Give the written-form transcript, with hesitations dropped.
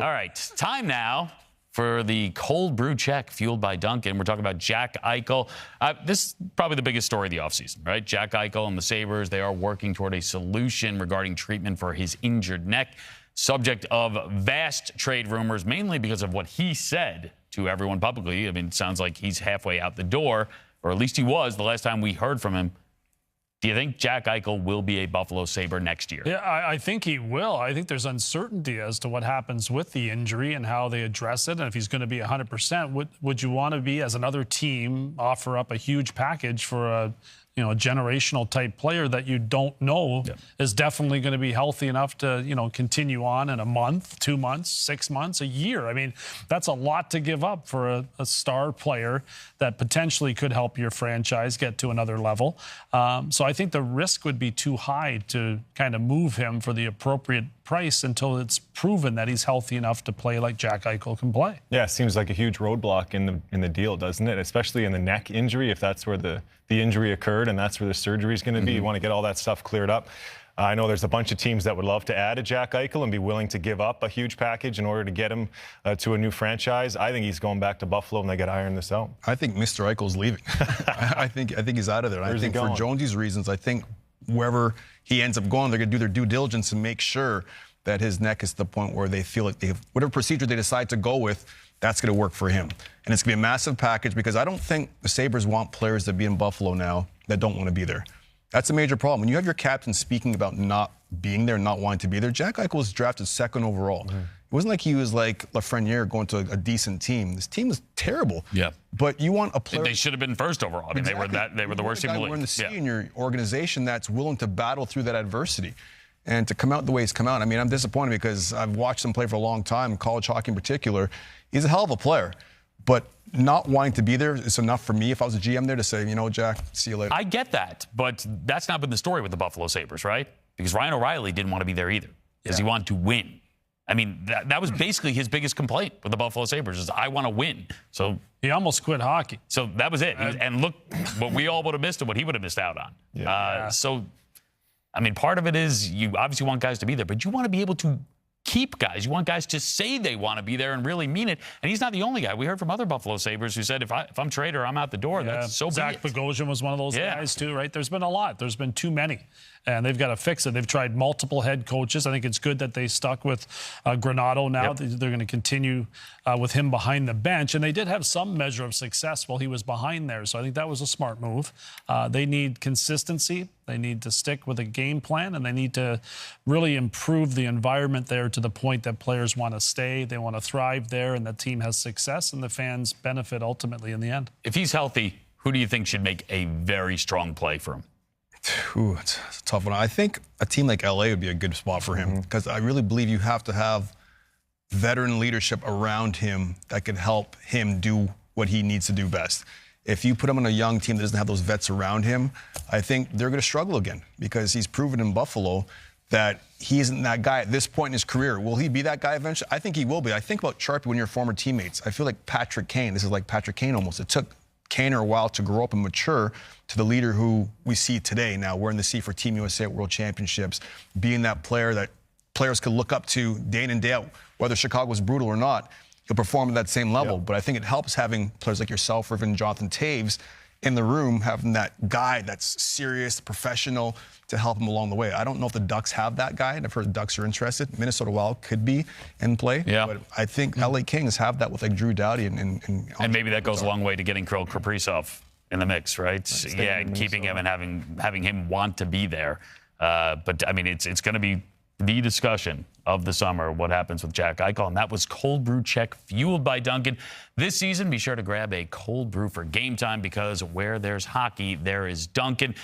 All right, time now for the cold brew check fueled by Dunkin'. We're talking about Jack Eichel. This is probably the biggest story of the offseason, right? Jack Eichel and the Sabres, they are working toward a solution regarding treatment for his injured neck. Subject of vast trade rumors, mainly because of what he said to everyone publicly. I mean, it sounds like he's halfway out the door, or at least he was the last time we heard from him. Do you think Jack Eichel will be a Buffalo Sabre next year? Yeah, I think he will. I think there's uncertainty as to what happens with the injury and how they address it. And if he's going to be 100%, would you want to be, as another team, offer up a huge package for a generational type player that you don't know is definitely going to be healthy enough to, continue on in a month, 2 months, 6 months, a year. I mean, that's a lot to give up for a star player that potentially could help your franchise get to another level. So I think the risk would be too high to kind of move him for the appropriate price until it's proven that he's healthy enough to play like Jack Eichel can play. Yeah, it seems like a huge roadblock in the deal, doesn't it? Especially in the neck injury, if that's where the injury occurred and that's where the surgery is going to be. You want to get all that stuff cleared up. I know there's a bunch of teams that would love to add a Jack Eichel and be willing to give up a huge package in order to get him to a new franchise. I think he's going back to Buffalo and they got to iron this out. I think Mr. Eichel's leaving. I think he's out of there. Where's I think he going? For Jonesy's reasons, I think wherever he ends up going, they're going to do their due diligence and make sure that his neck is to the point where they feel like whatever procedure they decide to go with, that's going to work for him. And it's going to be a massive package because I don't think the Sabres want players to be in Buffalo now that don't want to be there. That's a major problem. When you have your captain speaking about not being there, not wanting to be there, Jack Eichel was drafted second overall. It wasn't like he was like Lafreniere going to a decent team. This team was terrible. Yeah. But you want a player. They should have been first overall. I mean, Exactly. they were the worst team in the league. We're in the C in your organization that's willing to battle through that adversity. And to come out the way he's come out, I mean, I'm disappointed because I've watched him play for a long time, college hockey in particular. He's a hell of a player. But not wanting to be there is enough for me if I was a GM there to say, Jack, see you later. I get that, but that's not been the story with the Buffalo Sabres, right? Because Ryan O'Reilly didn't want to be there either because he wanted to win. I mean, that was basically his biggest complaint with the Buffalo Sabres is I want to win. So he almost quit hockey. So that was it. And look what we all would have missed and what he would have missed out on. So, I mean, part of it is you obviously want guys to be there, but you want to be able to keep guys. You want guys to say they want to be there and really mean it. And he's not the only guy. We heard from other Buffalo Sabres who said, if I'm Trader, I'm out the door. That's so Zach be it. Bogosian was one of those guys too, right? There's been a lot. There's been too many. And they've got to fix it. They've tried multiple head coaches. I think it's good that they stuck with Granato now. They're going to continue with him behind the bench. And they did have some measure of success while he was behind there. So I think that was a smart move. They need consistency. They need to stick with a game plan. And they need to really improve the environment there to the point that players want to stay. They want to thrive there. And the team has success. And the fans benefit ultimately in the end. If he's healthy, who do you think should make a very strong play for him? Ooh, it's a tough one. I think a team like LA would be a good spot for him because I really believe you have to have veteran leadership around him that could help him do what he needs to do best. If you put him on a young team that doesn't have those vets around him, I think they're going to struggle again because he's proven in Buffalo that he isn't that guy at this point in his career. Will he be that guy eventually? I think he will be. I think about Sharpie when you're former teammates. I feel like Patrick Kane. This is like Patrick Kane almost. It took Kaner a while to grow up and mature to the leader who we see today. Now we're in the seat for Team USA at World Championships, being that player that players could look up to day in and day out. Whether Chicago was brutal or not, he'll perform at that same level. But I think it helps having players like yourself, or even Jonathan Taves, in the room, having that guy that's serious, professional, to help him along the way. I don't know if the Ducks have that guy, and I've heard the Ducks are interested. Minnesota Wild could be in play. But I think LA Kings have that with like Drew Doughty and maybe that goes a long way to getting Kirill Kaprizov in the mix, right? And keeping him and having him want to be there. But I mean, it's going to be the discussion of the summer, what happens with Jack Eichel. And that was Cold Brew Check fueled by Dunkin'. This season, be sure to grab a cold brew for game time because where there's hockey, there is Dunkin'.